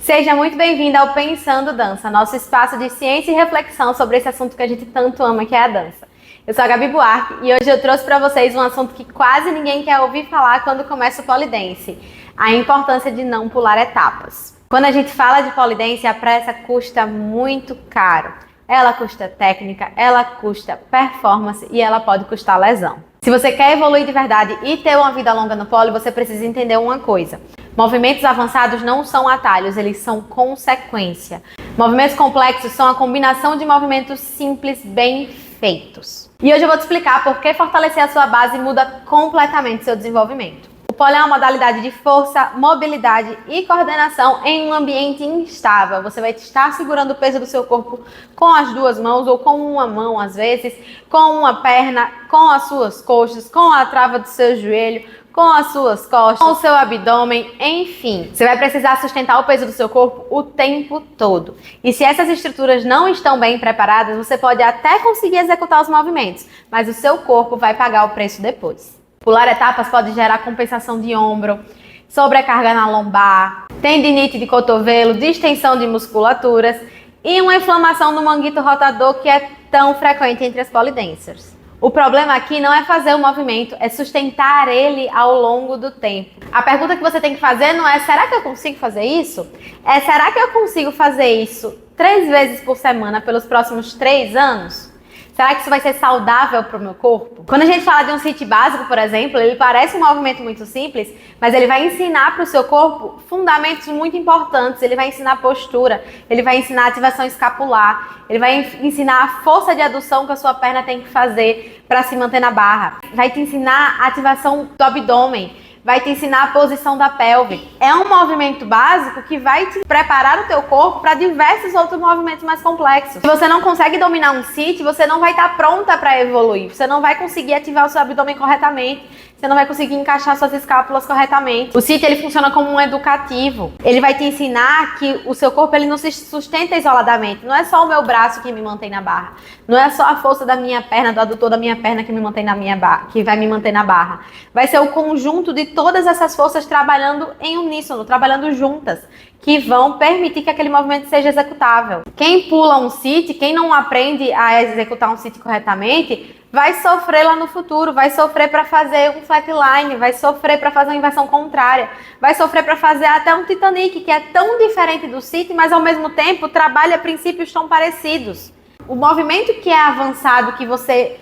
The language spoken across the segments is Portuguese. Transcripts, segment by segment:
Seja muito bem-vinda ao Pensando Dança, nosso espaço de ciência e reflexão sobre esse assunto que a gente tanto ama, que é a dança. Eu sou a Gabi Buarque e hoje eu trouxe para vocês um assunto que quase ninguém quer ouvir falar quando começa o polidense: a importância de não pular etapas. Quando a gente fala de polidense, a pressa custa muito caro. Ela custa técnica, ela custa performance e ela pode custar lesão. Se você quer evoluir de verdade e ter uma vida longa no pole, você precisa entender uma coisa: movimentos avançados não são atalhos, eles são consequência. Movimentos complexos são a combinação de movimentos simples bem feitos. E hoje eu vou te explicar por que fortalecer a sua base muda completamente seu desenvolvimento. O pole é uma modalidade de força, mobilidade e coordenação em um ambiente instável. Você vai estar segurando o peso do seu corpo com as duas mãos ou com uma mão às vezes, com uma perna, com as suas coxas, com a trava do seu joelho, com as suas costas, com o seu abdômen, enfim. Você vai precisar sustentar o peso do seu corpo o tempo todo. E se essas estruturas não estão bem preparadas, você pode até conseguir executar os movimentos, mas o seu corpo vai pagar o preço depois. Pular etapas pode gerar compensação de ombro, sobrecarga na lombar, tendinite de cotovelo, distensão de musculaturas e uma inflamação no manguito rotador que é tão frequente entre as polidancers. O problema aqui não é fazer o movimento, é sustentar ele ao longo do tempo. A pergunta que você tem que fazer não é: será que eu consigo fazer isso? É: será que eu consigo fazer isso 3 vezes por semana pelos próximos 3 anos? Será que isso vai ser saudável para o meu corpo? Quando a gente fala de um sit básico, por exemplo, ele parece um movimento muito simples, mas ele vai ensinar para o seu corpo fundamentos muito importantes. Ele vai ensinar postura, ele vai ensinar ativação escapular, ele vai ensinar a força de adução que a sua perna tem que fazer para se manter na barra. Vai te ensinar a ativação do abdômen, vai te ensinar a posição da pelve. É um movimento básico que vai te preparar o teu corpo para diversos outros movimentos mais complexos. Se você não consegue dominar um sit, você não vai estar pronta para evoluir. Você não vai conseguir ativar o seu abdômen corretamente. Você não vai conseguir encaixar suas escápulas corretamente. O sit, ele funciona como um educativo. Ele vai te ensinar que o seu corpo, ele não se sustenta isoladamente. Não é só o meu braço que me mantém na barra. Não é só a força da minha perna, do adutor da minha perna que me mantém na minha barra, que vai me manter na barra. Vai ser o conjunto de todas essas forças trabalhando em uníssono, trabalhando juntas, que vão permitir que aquele movimento seja executável. Quem pula um sit, quem não aprende a executar um sit corretamente, vai sofrer lá no futuro, vai sofrer para fazer um flatline, vai sofrer para fazer uma inversão contrária, vai sofrer para fazer até um Titanic, que é tão diferente do sit, mas ao mesmo tempo trabalha princípios tão parecidos. O movimento que é avançado, que você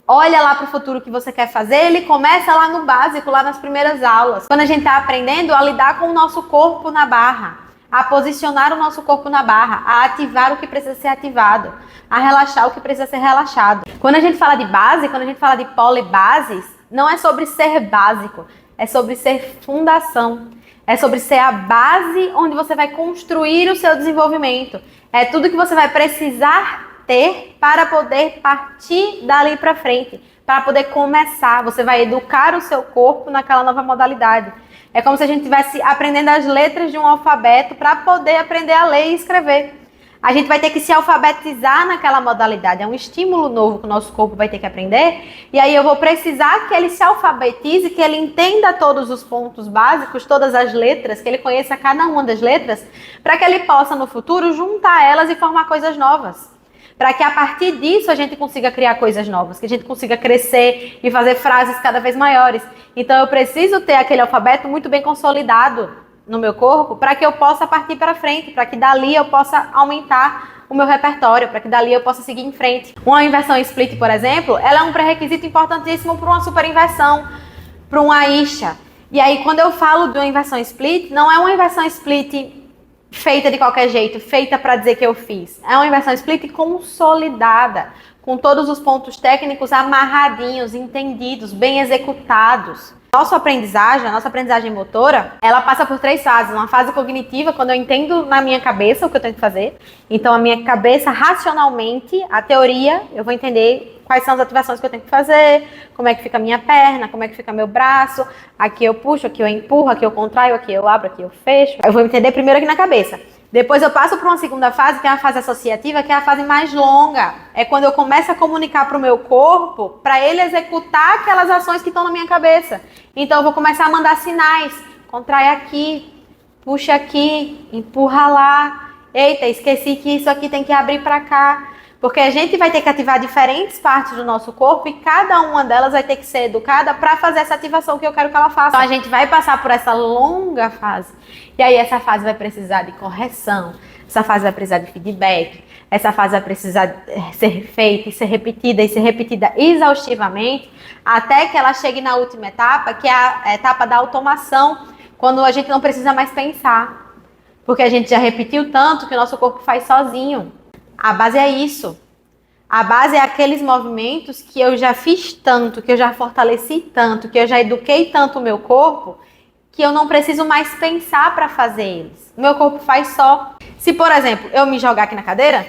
olha lá para o futuro que você quer fazer, ele começa lá no básico, lá nas primeiras aulas. Quando a gente está aprendendo a lidar com o nosso corpo na barra, a posicionar o nosso corpo na barra, a ativar o que precisa ser ativado, a relaxar o que precisa ser relaxado. Quando a gente fala de base, quando a gente fala de polibases, não é sobre ser básico, é sobre ser fundação. É sobre ser a base onde você vai construir o seu desenvolvimento. É tudo que você vai precisar ter para poder partir dali para frente, para poder começar. Você vai educar o seu corpo naquela nova modalidade. É como se a gente estivesse aprendendo as letras de um alfabeto para poder aprender a ler e escrever. A gente vai ter que se alfabetizar naquela modalidade. É um estímulo novo que o nosso corpo vai ter que aprender. E aí eu vou precisar que ele se alfabetize, que ele entenda todos os pontos básicos, todas as letras, que ele conheça cada uma das letras, para que ele possa no futuro juntar elas e formar coisas novas. Para que a partir disso a gente consiga criar coisas novas, que a gente consiga crescer e fazer frases cada vez maiores. Então eu preciso ter aquele alfabeto muito bem consolidado no meu corpo para que eu possa partir para frente, para que dali eu possa aumentar o meu repertório, para que dali eu possa seguir em frente. Uma inversão split, por exemplo, ela é um pré-requisito importantíssimo para uma super inversão, para um Aisha. E aí quando eu falo de uma inversão split, não é uma inversão split feita de qualquer jeito, feita para dizer que eu fiz. É uma inversão split consolidada, com todos os pontos técnicos amarradinhos, entendidos, bem executados. A nossa aprendizagem motora, ela passa por 3 fases. Uma fase cognitiva, quando eu entendo na minha cabeça o que eu tenho que fazer. Então, a minha cabeça, racionalmente, a teoria, eu vou entender quais são as ativações que eu tenho que fazer, como é que fica a minha perna, como é que fica meu braço. Aqui eu puxo, aqui eu empurro, aqui eu contraio, aqui eu abro, aqui eu fecho. Eu vou entender primeiro aqui na cabeça. Depois eu passo para uma segunda fase, que é a fase associativa, que é a fase mais longa. É quando eu começo a comunicar para o meu corpo, para ele executar aquelas ações que estão na minha cabeça. Então eu vou começar a mandar sinais. Contrai aqui, puxa aqui, empurra lá. Eita, esqueci que isso aqui tem que abrir para cá. Porque a gente vai ter que ativar diferentes partes do nosso corpo e cada uma delas vai ter que ser educada para fazer essa ativação que eu quero que ela faça. Então a gente vai passar por essa longa fase. E aí essa fase vai precisar de correção, essa fase vai precisar de feedback, essa fase vai precisar ser feita e ser repetida exaustivamente, até que ela chegue na última etapa, que é a etapa da automação, quando a gente não precisa mais pensar. Porque a gente já repetiu tanto que o nosso corpo faz sozinho. A base é isso. A base é aqueles movimentos que eu já fiz tanto, que eu já fortaleci tanto, que eu já eduquei tanto o meu corpo, que eu não preciso mais pensar para fazer eles. O meu corpo faz só. Se, por exemplo, eu me jogar aqui na cadeira,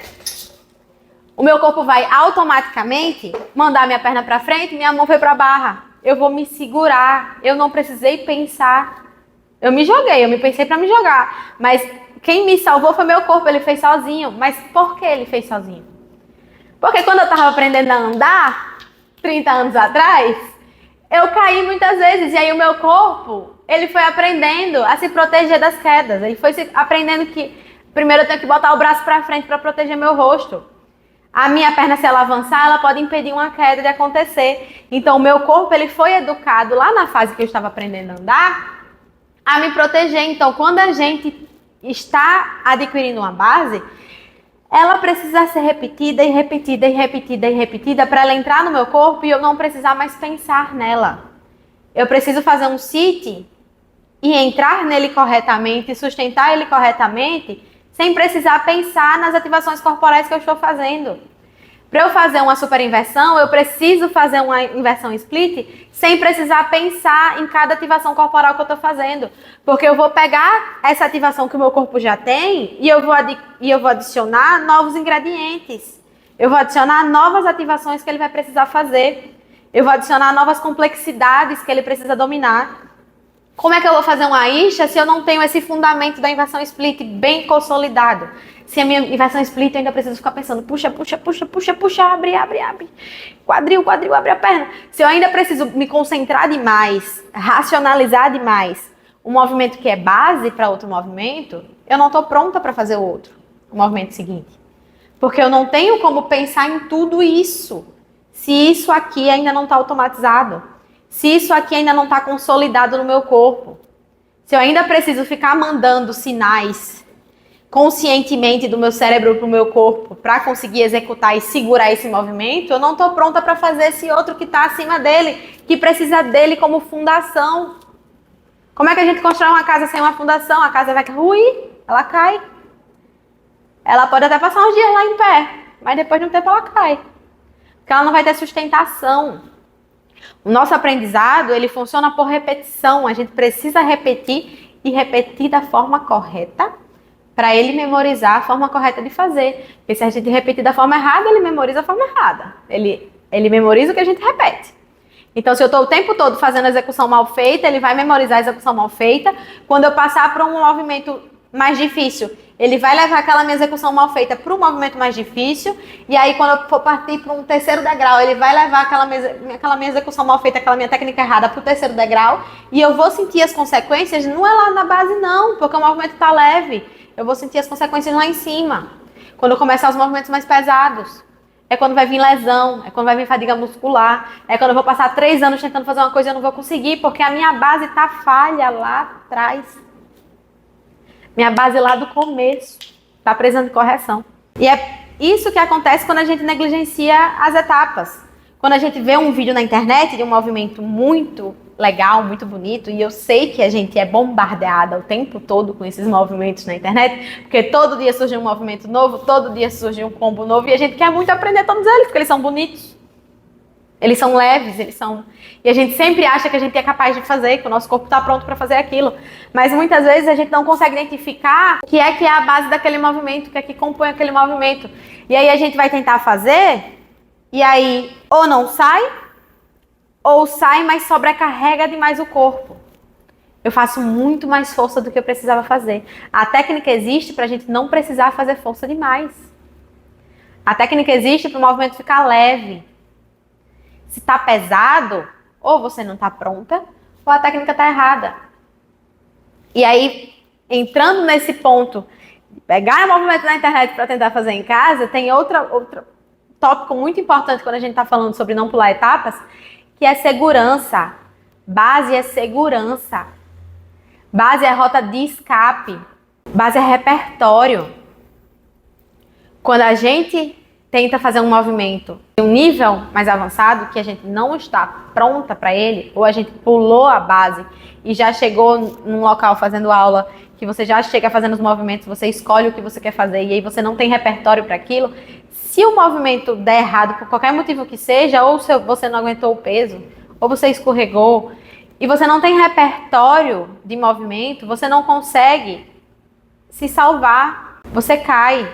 o meu corpo vai automaticamente mandar minha perna para frente, minha mão foi para a barra. Eu vou me segurar. Eu não precisei pensar. Eu me joguei, eu me pensei para me jogar. Mas quem me salvou foi meu corpo, ele fez sozinho. Mas por que ele fez sozinho? Porque quando eu estava aprendendo a andar, 30 anos atrás, eu caí muitas vezes. E aí o meu corpo, ele foi aprendendo a se proteger das quedas. Ele foi aprendendo que primeiro eu tenho que botar o braço para frente para proteger meu rosto. A minha perna, se ela avançar, ela pode impedir uma queda de acontecer. Então o meu corpo, ele foi educado lá na fase que eu estava aprendendo a andar, a me proteger. Então quando a gente está adquirindo uma base, ela precisa ser repetida e repetida e repetida e repetida para ela entrar no meu corpo e eu não precisar mais pensar nela. Eu preciso fazer um sit e entrar nele corretamente, sustentar ele corretamente, sem precisar pensar nas ativações corporais que eu estou fazendo. Para eu fazer uma super inversão, eu preciso fazer uma inversão split sem precisar pensar em cada ativação corporal que eu estou fazendo. Porque eu vou pegar essa ativação que o meu corpo já tem e eu vou adicionar novos ingredientes. Eu vou adicionar novas ativações que ele vai precisar fazer. Eu vou adicionar novas complexidades que ele precisa dominar. Como é que eu vou fazer uma isha se eu não tenho esse fundamento da inversão split bem consolidado? Se a minha inversão split eu ainda preciso ficar pensando, puxa, puxa, puxa, puxa, puxa, abre, abre, abre. Quadril, quadril, abre a perna. Se eu ainda preciso me concentrar demais, racionalizar demais um movimento que é base para outro movimento, eu não estou pronta para fazer o outro, o movimento seguinte. Porque eu não tenho como pensar em tudo isso, se isso aqui ainda não está automatizado. Se isso aqui ainda não está consolidado no meu corpo, se eu ainda preciso ficar mandando sinais conscientemente do meu cérebro para o meu corpo para conseguir executar e segurar esse movimento, eu não estou pronta para fazer esse outro que está acima dele, que precisa dele como fundação. Como é que a gente constrói uma casa sem uma fundação? A casa vai ruir, ela cai. Ela pode até passar uns dias lá em pé, mas depois de um tempo ela cai. Porque ela não vai ter sustentação. O nosso aprendizado, ele funciona por repetição. A gente precisa repetir e repetir da forma correta para ele memorizar a forma correta de fazer. Porque se a gente repetir da forma errada, ele memoriza a forma errada. Ele memoriza o que a gente repete. Então, se eu estou o tempo todo fazendo a execução mal feita, ele vai memorizar a execução mal feita. Quando eu passar para um movimento mais difícil, ele vai levar aquela minha execução mal feita para um movimento mais difícil. E aí, quando eu for partir para um terceiro degrau, ele vai levar aquela minha execução mal feita, aquela minha técnica errada para o terceiro degrau. E eu vou sentir as consequências, não é lá na base não, porque o movimento está leve. Eu vou sentir as consequências lá em cima. Quando eu começar os movimentos mais pesados. É quando vai vir lesão, é quando vai vir fadiga muscular. É quando eu vou passar 3 anos tentando fazer uma coisa e eu não vou conseguir, porque a minha base está falha lá atrás. Minha base lá do começo está precisando de correção. E é isso que acontece quando a gente negligencia as etapas. Quando a gente vê um vídeo na internet de um movimento muito legal, muito bonito, e eu sei que a gente é bombardeada o tempo todo com esses movimentos na internet, porque todo dia surge um movimento novo, todo dia surge um combo novo, e a gente quer muito aprender todos eles, porque eles são bonitos. Eles são leves, E a gente sempre acha que a gente é capaz de fazer, que o nosso corpo está pronto para fazer aquilo. Mas muitas vezes a gente não consegue identificar o que é a base daquele movimento, o que é que compõe aquele movimento. E aí a gente vai tentar fazer, e aí ou não sai, ou sai, mas sobrecarrega demais o corpo. Eu faço muito mais força do que eu precisava fazer. A técnica existe para a gente não precisar fazer força demais. A técnica existe para o movimento ficar leve. Se está pesado, ou você não está pronta, ou a técnica está errada. E aí, entrando nesse ponto, pegar o movimento na internet para tentar fazer em casa, tem outro tópico muito importante quando a gente está falando sobre não pular etapas, que é segurança. Base é segurança. Base é rota de escape. Base é repertório. Quando a gente tenta fazer um movimento de um nível mais avançado, que a gente não está pronta para ele, ou a gente pulou a base e já chegou num local fazendo aula, que você já chega fazendo os movimentos, você escolhe o que você quer fazer e aí você não tem repertório para aquilo, se o movimento der errado por qualquer motivo que seja, ou você não aguentou o peso, ou você escorregou, e você não tem repertório de movimento, você não consegue se salvar, você cai.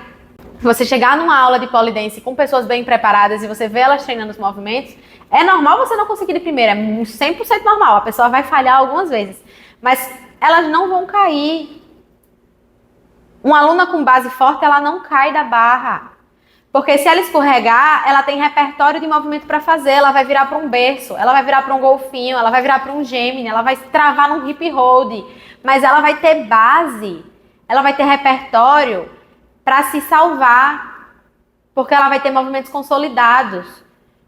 Você chegar numa aula de pole dance com pessoas bem preparadas e você vê elas treinando os movimentos, é normal você não conseguir de primeira, é 100% normal, a pessoa vai falhar algumas vezes, mas elas não vão cair. Uma aluna com base forte, ela não cai da barra, porque se ela escorregar, ela tem repertório de movimento para fazer, ela vai virar para um berço, ela vai virar para um golfinho, ela vai virar para um Gemini, ela vai travar num hip hold, mas ela vai ter base, ela vai ter repertório para se salvar, porque ela vai ter movimentos consolidados,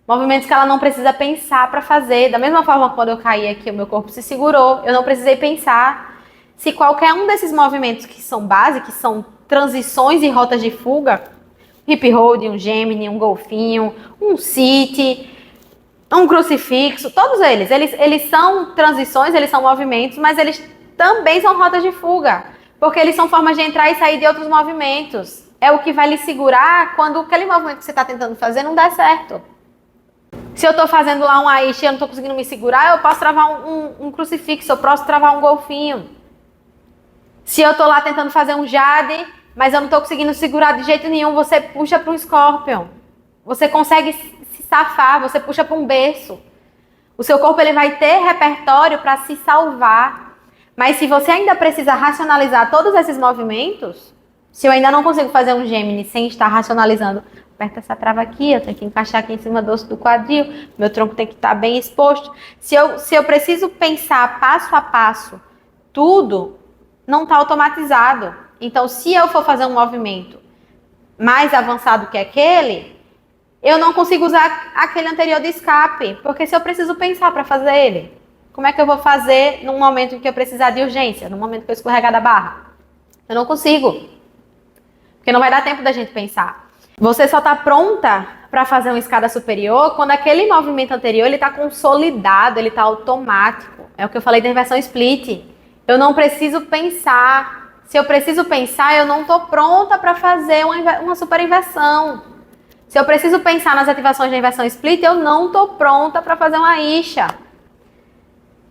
movimentos que ela não precisa pensar para fazer. Da mesma forma, quando eu caí aqui, o meu corpo se segurou, eu não precisei pensar. Se qualquer um desses movimentos que são base, que são transições e rotas de fuga, hip hold, um Gemini, um golfinho, um sit, um crucifixo, todos eles são transições, eles são movimentos, mas eles também são rotas de fuga. Porque eles são formas de entrar e sair de outros movimentos. É o que vai lhe segurar quando aquele movimento que você está tentando fazer não der certo. Se eu estou fazendo lá um aishi e eu não estou conseguindo me segurar, eu posso travar um crucifixo, eu posso travar um golfinho. Se eu estou lá tentando fazer um jade, mas eu não estou conseguindo segurar de jeito nenhum, você puxa para um scorpion. Você consegue se safar, você puxa para um berço. O seu corpo ele vai ter repertório para se salvar. Mas se você ainda precisa racionalizar todos esses movimentos, se eu ainda não consigo fazer um Gemini sem estar racionalizando, aperta essa trava aqui, eu tenho que encaixar aqui em cima do osso do quadril, meu tronco tem que estar bem exposto. Se eu preciso pensar passo a passo, tudo não está automatizado. Então, se eu for fazer um movimento mais avançado que aquele, eu não consigo usar aquele anterior de escape, porque se eu preciso pensar para fazer ele, como é que eu vou fazer num momento em que eu precisar de urgência? No momento que eu escorregar da barra? Eu não consigo. Porque não vai dar tempo da gente pensar. Você só está pronta para fazer uma escada superior quando aquele movimento anterior está consolidado, ele está automático. É o que eu falei da inversão split. Eu não preciso pensar. Se eu preciso pensar, eu não estou pronta para fazer uma super inversão. Se eu preciso pensar nas ativações da inversão split, eu não estou pronta para fazer uma isha.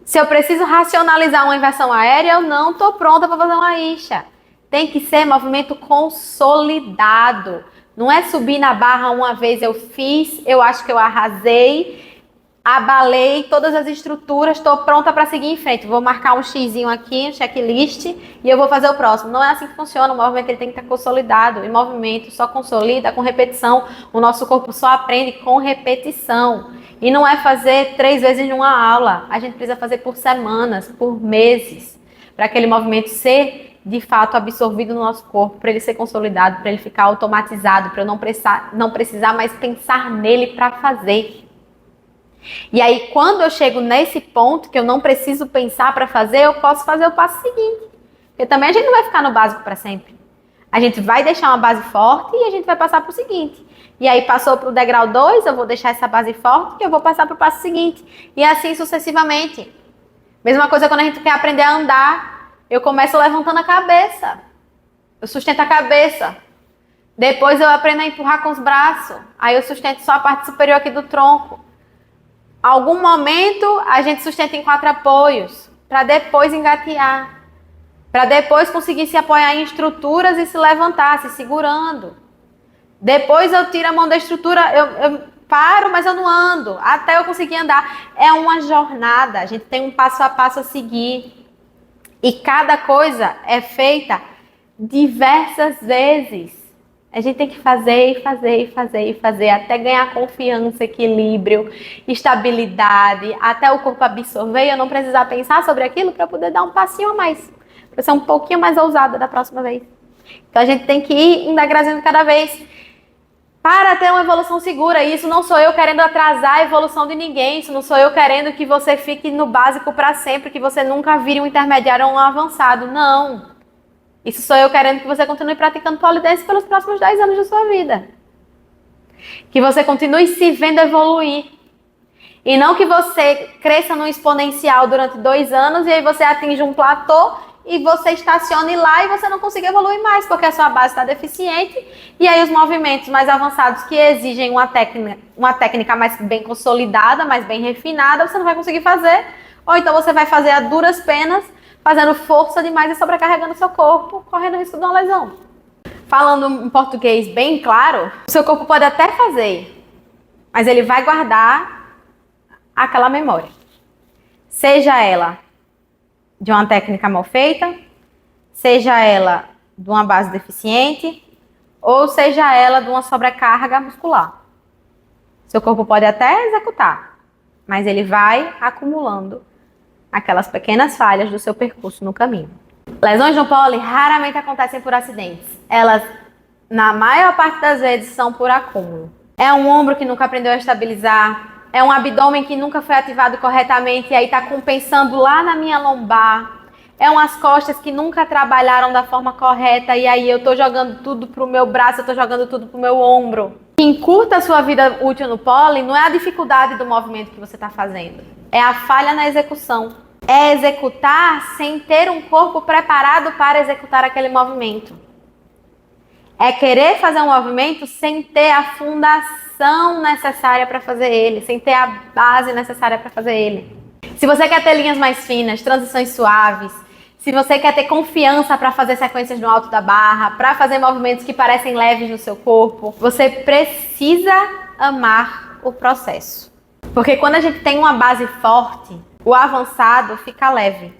Se eu preciso racionalizar uma inversão aérea, eu não estou pronta para fazer uma isha. Tem que ser movimento consolidado. Não é subir na barra uma vez eu fiz, eu acho que eu arrasei, abalei todas as estruturas, estou pronta para seguir em frente. Vou marcar um xizinho aqui, um checklist, e eu vou fazer o próximo. Não é assim que funciona. O movimento ele tem que estar consolidado. E movimento só consolida com repetição. O nosso corpo só aprende com repetição. E não é fazer 3 vezes numa aula. A gente precisa fazer por semanas, por meses, para aquele movimento ser, de fato, absorvido no nosso corpo, para ele ser consolidado, para ele ficar automatizado, para eu não precisar mais pensar nele para fazer. E aí, quando eu chego nesse ponto, que eu não preciso pensar para fazer, eu posso fazer o passo seguinte. Porque também a gente não vai ficar no básico para sempre. A gente vai deixar uma base forte e a gente vai passar para o seguinte. E aí passou para o degrau 2, eu vou deixar essa base forte e eu vou passar para o passo seguinte. E assim sucessivamente. Mesma coisa quando a gente quer aprender a andar. Eu começo levantando a cabeça. Eu sustento a cabeça. Depois eu aprendo a empurrar com os braços. Aí eu sustento só a parte superior aqui do tronco. Algum momento a gente sustenta em 4 apoios. Para depois engatear. Para depois conseguir se apoiar em estruturas e se levantar, se segurando. Depois eu tiro a mão da estrutura, eu paro, mas eu não ando. Até eu conseguir andar. É uma jornada. A gente tem um passo a passo a seguir. E cada coisa é feita diversas vezes. A gente tem que fazer e fazer e fazer e fazer até ganhar confiança, equilíbrio, estabilidade, até o corpo absorver e eu não precisar pensar sobre aquilo para poder dar um passinho a mais. para ser um pouquinho mais ousada da próxima vez. Então a gente tem que ir degrauzinho cada vez para ter uma evolução segura. E isso não sou eu querendo atrasar a evolução de ninguém, isso não sou eu querendo que você fique no básico para sempre, que você nunca vire um intermediário ou um avançado. Não. Isso sou eu querendo que você continue praticando pole dance pelos próximos 10 anos da sua vida. Que você continue se vendo evoluir. E não que você cresça num exponencial durante 2 anos e aí você atinge um platô e você estacione lá e você não consiga evoluir mais, porque a sua base está deficiente e aí os movimentos mais avançados que exigem uma técnica mais bem consolidada, mais bem refinada, você não vai conseguir fazer. Ou então você vai fazer a duras penas, fazendo força demais e sobrecarregando o seu corpo, correndo risco de uma lesão. Falando em português bem claro, o seu corpo pode até fazer, mas ele vai guardar aquela memória. Seja ela de uma técnica mal feita, seja ela de uma base deficiente, ou seja ela de uma sobrecarga muscular. Seu corpo pode até executar, mas ele vai acumulando aquelas pequenas falhas do seu percurso no caminho. Lesões no pole raramente acontecem por acidentes. Elas, na maior parte das vezes, são por acúmulo. É um ombro que nunca aprendeu a estabilizar, é um abdômen que nunca foi ativado corretamente e aí está compensando lá na minha lombar. É umas costas que nunca trabalharam da forma correta e aí eu estou jogando tudo pro meu braço, eu estou jogando tudo pro meu ombro. O que encurta a sua vida útil no pole não é a dificuldade do movimento que você está fazendo, é a falha na execução. É executar sem ter um corpo preparado para executar aquele movimento. É querer fazer um movimento sem ter a fundação necessária para fazer ele, sem ter a base necessária para fazer ele. Se você quer ter linhas mais finas, transições suaves, se você quer ter confiança para fazer sequências no alto da barra, para fazer movimentos que parecem leves no seu corpo, você precisa amar o processo. Porque quando a gente tem uma base forte, o avançado fica leve.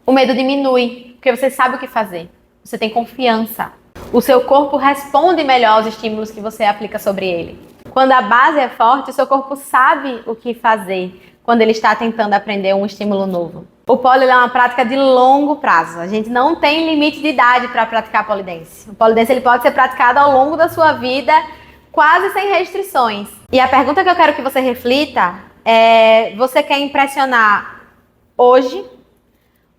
O medo diminui, porque você sabe o que fazer. Você tem confiança. O seu corpo responde melhor aos estímulos que você aplica sobre ele. Quando a base é forte, o seu corpo sabe o que fazer quando ele está tentando aprender um estímulo novo. O pole é uma prática de longo prazo. A gente não tem limite de idade para praticar pole dance. O pole dance ele pode ser praticado ao longo da sua vida, quase sem restrições. E a pergunta que eu quero que você reflita é: você quer impressionar hoje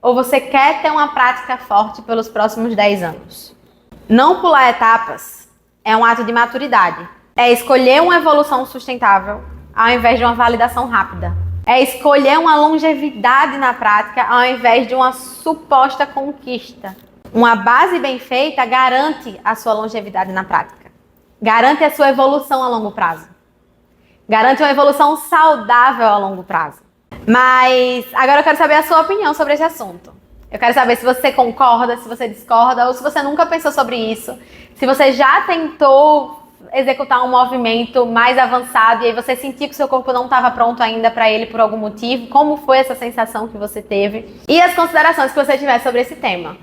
ou você quer ter uma prática forte pelos próximos 10 anos? Não pular etapas é um ato de maturidade. É escolher uma evolução sustentável ao invés de uma validação rápida. É escolher uma longevidade na prática ao invés de uma suposta conquista. Uma base bem feita garante a sua longevidade na prática. Garante a sua evolução a longo prazo. Garante uma evolução saudável a longo prazo. Mas agora eu quero saber a sua opinião sobre esse assunto. Eu quero saber se você concorda, se você discorda, ou se você nunca pensou sobre isso. Se você já tentou executar um movimento mais avançado e aí você sentiu que o seu corpo não estava pronto ainda para ele por algum motivo. Como foi essa sensação que você teve? E as considerações que você tiver sobre esse tema.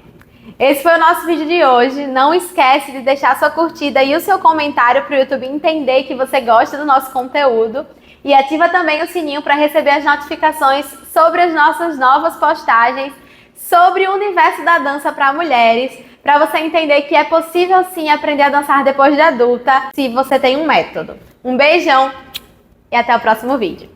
Esse foi o nosso vídeo de hoje. Não esquece de deixar sua curtida e o seu comentário para o YouTube entender que você gosta do nosso conteúdo. E ativa também o sininho para receber as notificações sobre as nossas novas postagens sobre o universo da dança para mulheres, para você entender que é possível sim aprender a dançar depois de adulta, se você tem um método. Um beijão e até o próximo vídeo.